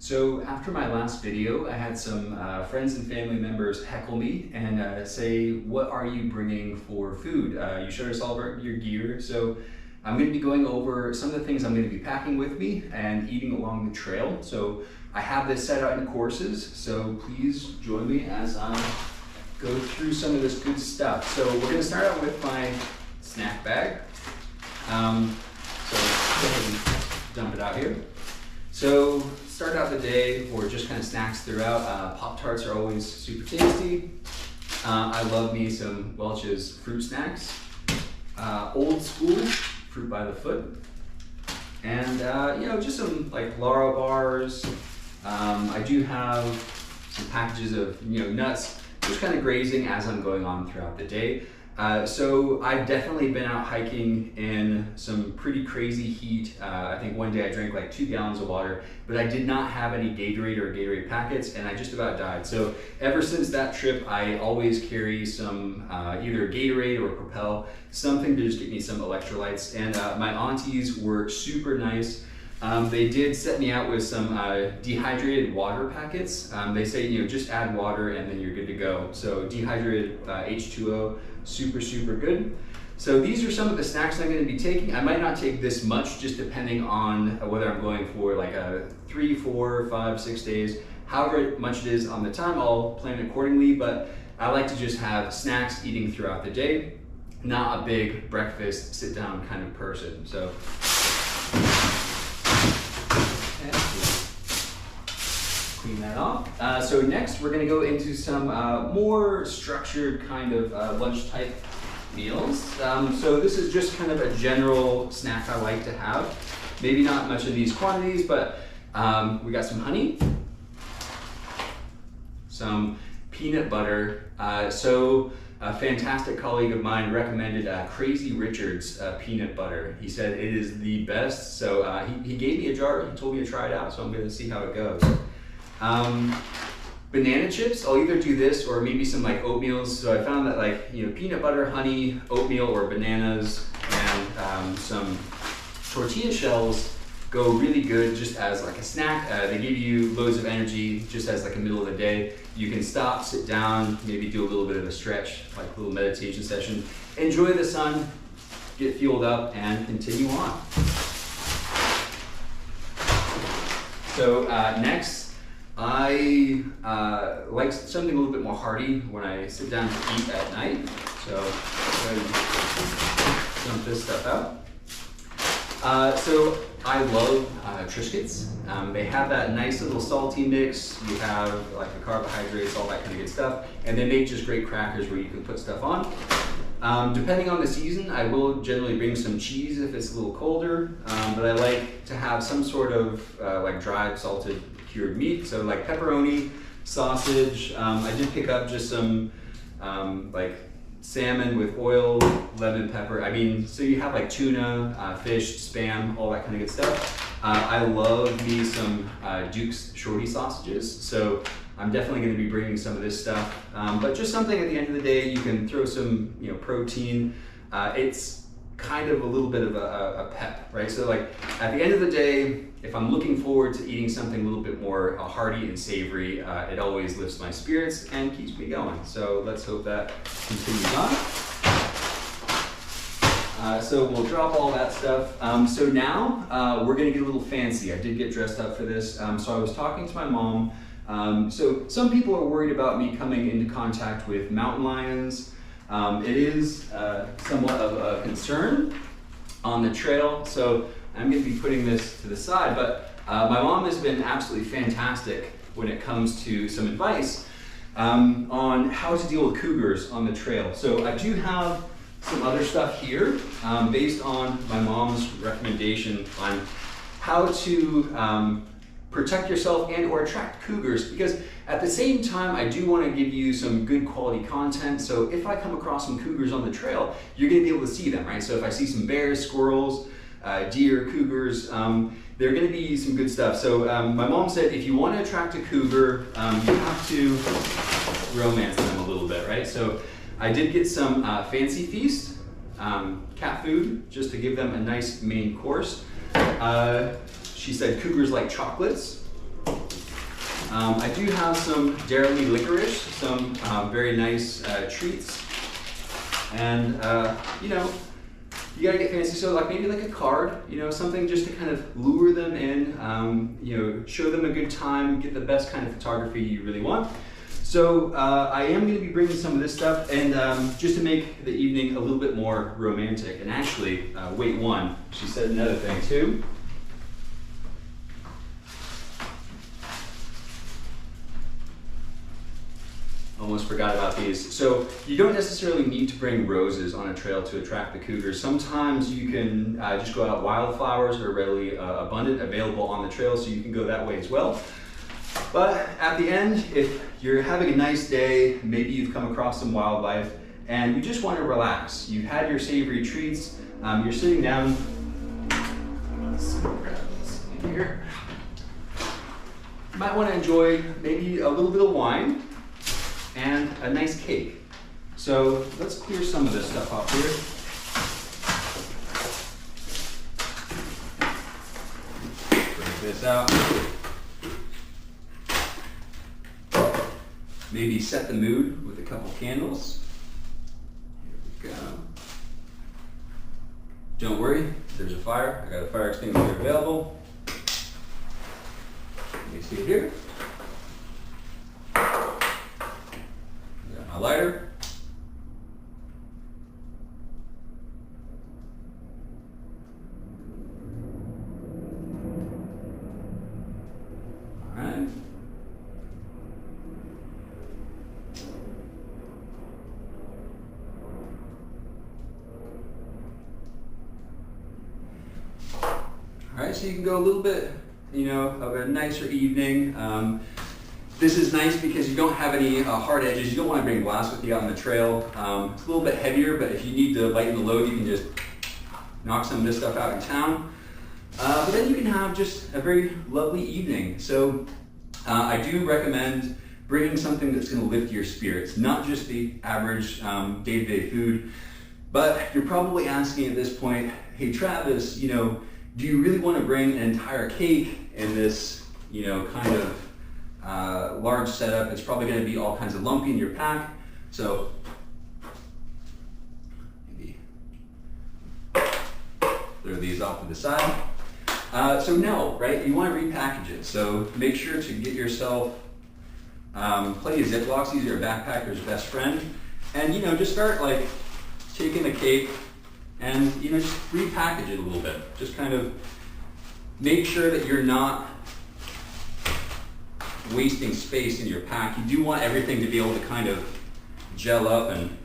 So after my last video, I had some friends and family members heckle me and say, what are you bringing for food? You showed us all of your gear. So I'm going to be going over some of the things I'm going to be packing with me and eating along the trail. So I have this set out in courses, so please join me as I go through some of this good stuff. So we're going to start out with my snack bag. So go ahead and dump it out here. So start out the day or just kind of snacks throughout. Pop-Tarts are always super tasty. I love me some Welch's fruit snacks. Old school fruit by the foot. And just some like Lara bars. I do have some packages of nuts, just kind of grazing as I'm going on throughout the day. So I've definitely been out hiking in some pretty crazy heat. I think one day I drank like 2 gallons of water, but I did not have any Gatorade or Gatorade packets, and I just about died. So ever since that trip, I always carry some either Gatorade or Propel, something to just get me some electrolytes. And my aunties were super nice. They did set me out with some dehydrated water packets. They say, just add water and then you're good to go. So dehydrated H2O, super good. So these are some of the snacks I'm going to be taking. I might not take this much, just depending on whether I'm going for like 3, 4, 5, 6 days. However much it is on the time, I'll plan accordingly, but I like to just have snacks eating throughout the day, not a big breakfast, sit down kind of person. So. Clean that off. So next we're going to go into some more structured kind of lunch type meals. So this is just kind of a general snack I like to have. Maybe not much in these quantities, but we got some honey, some peanut butter. So a fantastic colleague of mine recommended Crazy Richard's peanut butter. He said it is the best. So he gave me a jar. He told me to try it out. So I'm going to see how it goes. Banana chips, I'll either do this or maybe some like oatmeals. So I found that like, peanut butter, honey, oatmeal, or bananas, and some tortilla shells go really good just as like a snack. They give you loads of energy just as like a middle of the day. You can stop, sit down, maybe do a little bit of a stretch, like a little meditation session. Enjoy the sun, get fueled up, and continue on. So next, I like something a little bit more hearty when I sit down to eat at night. So go ahead and dump this stuff out. So I love Triscuits. They have that nice little salty mix. You have like the carbohydrates, all that kind of good stuff. And they make just great crackers where you can put stuff on. Depending on the season, I will generally bring some cheese if it's a little colder. But I like to have some sort of like dried salted cured meat, so like pepperoni, sausage. I did pick up just some like salmon with oil, lemon pepper. So you have like tuna, fish, Spam, all that kind of good stuff. I love me some Duke's Shorty sausages, so I'm definitely going to be bringing some of this stuff. But just something at the end of the day, you can throw some protein. It's kind of a little bit of a pep, right? So like at the end of the day, if I'm looking forward to eating something a little bit more hearty and savory, it always lifts my spirits and keeps me going. So let's hope that continues on. So we'll drop all that stuff. So now we're gonna get a little fancy. I did get dressed up for this. So I was talking to my mom. So some people are worried about me coming into contact with mountain lions. It is somewhat of a concern on the trail, so I'm going to be putting this to the side, but my mom has been absolutely fantastic when it comes to some advice on how to deal with cougars on the trail. So I do have some other stuff here based on my mom's recommendation on how to protect yourself and or attract cougars, because at the same time I do want to give you some good quality content. So if I come across some cougars on the trail, you're going to be able to see them, right? So if I see some bears, squirrels, deer, cougars, they're going to be some good stuff. So my mom said if you want to attract a cougar, you have to romance them a little bit, right? So I did get some Fancy Feast cat food just to give them a nice main course. She said cougars like chocolates. I do have some dairy licorice, some very nice treats, and you know, you gotta get fancy. So like maybe like a card, you know, something just to kind of lure them in, you know, show them a good time, get the best kind of photography you really want. So I am going to be bringing some of this stuff, and just to make the evening a little bit more romantic. And actually, wait one, she said another thing too. Almost forgot about these. So you don't necessarily need to bring roses on a trail to attract the cougars. Sometimes you can just go out. Wildflowers are readily abundant, available on the trail, so you can go that way as well. But at the end, if you're having a nice day, maybe you've come across some wildlife and you just want to relax. You've had your savory treats, you're sitting down. Let's grab this in here. You might want to enjoy maybe a little bit of wine and a nice cake. So let's clear some of this stuff off here. Bring this out. Maybe set the mood with a couple candles. Here we go. Don't worry, there's a fire. I got a fire extinguisher available. Let me see it here. My lighter. All right. All right, so you can go a little bit, you know, of a nicer evening. This is nice because you don't have any hard edges. You don't want to bring glass with you out on the trail. It's a little bit heavier, but if you need to lighten the load, you can just knock some of this stuff out in town. But then you can have just a very lovely evening. So I do recommend bringing something that's going to lift your spirits, not just the average day-to-day food, but you're probably asking at this point, hey Travis, you know, do you really want to bring an entire cake in this, you know, kind of large setup? It's probably going to be all kinds of lumpy in your pack. So maybe throw these off to the side. So no, right? You want to repackage it. So make sure to get yourself plenty of Ziplocs. These are a backpacker's best friend. And you know, just start like taking the cake and you know, just repackage it a little bit. Just kind of make sure that you're not wasting space in your pack. You do want everything to be able to kind of gel up and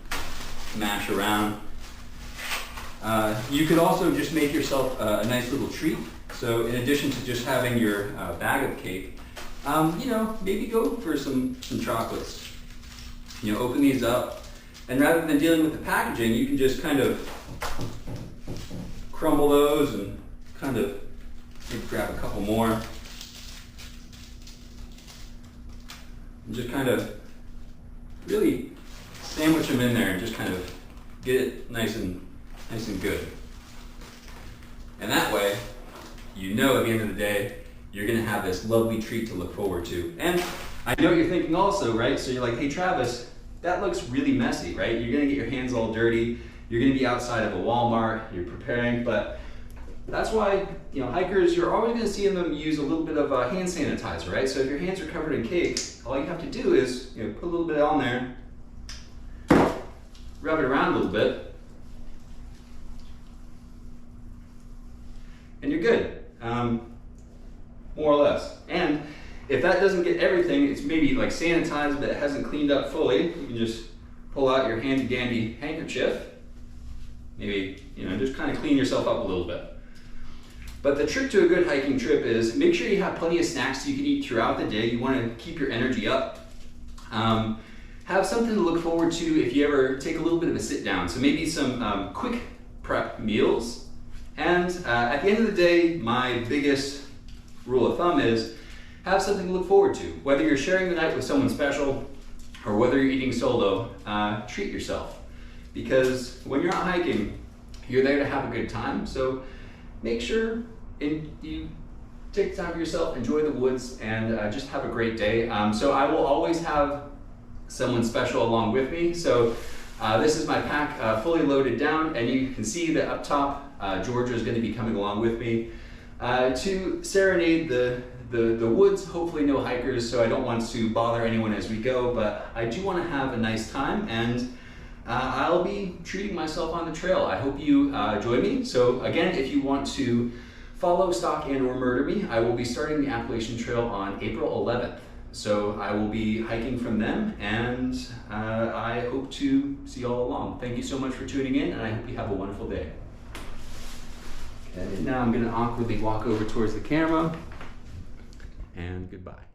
mash around. You could also just make yourself a nice little treat. So in addition to just having your bag of cake, you know, maybe go for some chocolates. You know, open these up, and rather than dealing with the packaging, you can just kind of crumble those and kind of maybe grab a couple more. And just kind of really sandwich them in there and just kind of get it nice and good. And that way, you know at the end of the day, you're gonna have this lovely treat to look forward to. And I know what you're thinking also, right? So you're like, hey Travis, that looks really messy, right? You're gonna get your hands all dirty. You're gonna be outside of a Walmart, you're preparing, but that's why, you know, hikers, you're always gonna see them use a little bit of hand sanitizer, right? So if your hands are covered in cake, all you have to do is, you know, put a little bit on there, rub it around a little bit, and you're good, more or less. And if that doesn't get everything, it's maybe like sanitized but it hasn't cleaned up fully, you can just pull out your handy dandy handkerchief, maybe, you know, just kind of clean yourself up a little bit. But the trick to a good hiking trip is make sure you have plenty of snacks you can eat throughout the day. You want to keep your energy up. Have something to look forward to if you ever take a little bit of a sit down. So maybe some quick prep meals. And at the end of the day, my biggest rule of thumb is have something to look forward to. Whether you're sharing the night with someone special or whether you're eating solo, treat yourself. Because when you're out hiking, you're there to have a good time. So make sure you take time for yourself, enjoy the woods, and just have a great day. So I will always have someone special along with me. So this is my pack fully loaded down, and you can see that up top, Georgia is going to be coming along with me to serenade the woods. Hopefully no hikers, so I don't want to bother anyone as we go, but I do want to have a nice time, and I'll be treating myself on the trail. I hope you join me. So again, if you want to follow, stalk, and or murder me, I will be starting the Appalachian Trail on April 11th. So I will be hiking from them, and I hope to see you all along. Thank you so much for tuning in, and I hope you have a wonderful day. Okay, now I'm going to awkwardly walk over towards the camera, and goodbye.